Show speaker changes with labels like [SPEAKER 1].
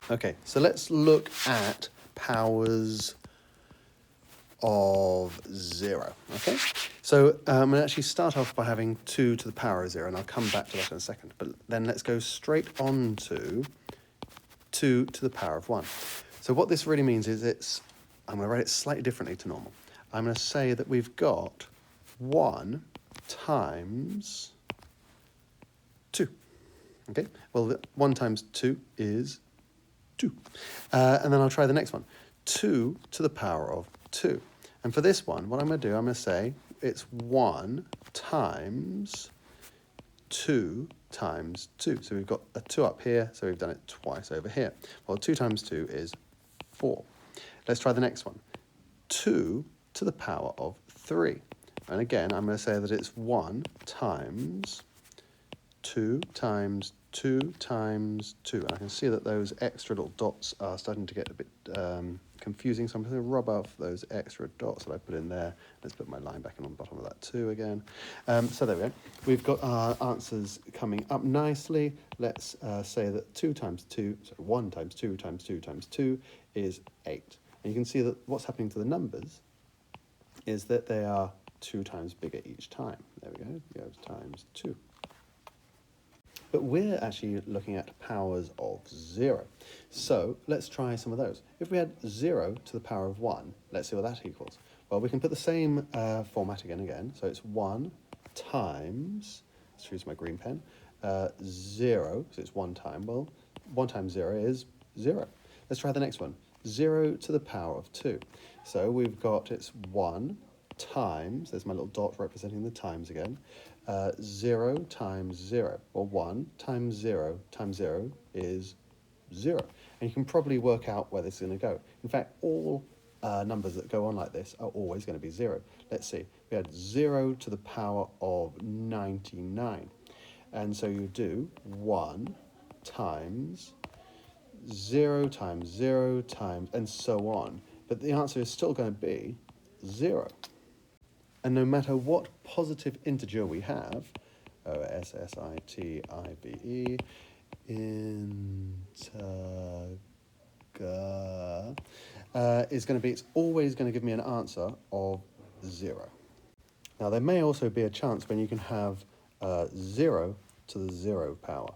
[SPEAKER 1] Okay, so let's look at powers of 0, okay? So I'm going to actually start off by having 2 to the power of 0, and I'll come back to that in a second. But then let's go straight on to 2 to the power of 1. So what this really means is I'm going to write it slightly differently to normal. I'm going to say that we've got 1 times 2. Okay, well, 1 times 2 is 2. And then I'll try the next one. 2 to the power of 2. And for this one, what I'm going to do, I'm going to say it's 1 times 2 times 2. So we've got a 2 up here, so we've done it twice over here. Well, 2 times 2 is 4. Let's try the next one. 2 to the power of 3. And again, I'm going to say that it's 1 times 2 times 2 times 2. And I can see that those extra little dots are starting to get a bit confusing, so I'm going to rub off those extra dots that I put in there. Let's put my line back in on the bottom of that 2 again. So there we go. We've got our answers coming up nicely. Let's say that 2 times 2, so 1 times 2 times 2 times 2 is 8. And you can see that what's happening to the numbers is that they are 2 times bigger each time. There we go, it goes times 2. But we're actually looking at powers of 0. So let's try some of those. If we had 0 to the power of 1, let's see what that equals. Well, we can put the same format again. So it's 1 times, let's choose my green pen, 0, so it's 1 time. Well, 1 times 0 is 0. Let's try the next one. 0 to the power of 2. So we've got, it's 1 times, there's my little dot representing the times again, 0 times 0. Well, 1 times 0 is 0. And you can probably work out where this is going to go. In fact, all numbers that go on like this are always going to be 0. Let's see. We had 0 to the power of 99. And so you do 1 times 0 times 0 times, and so on. But the answer is still going to be 0. And no matter what positive integer we have, O-S-S-I-T-I-V-E, integer, is going to be, it's always going to give me an answer of 0. Now, there may also be a chance when you can have 0 to the 0 power.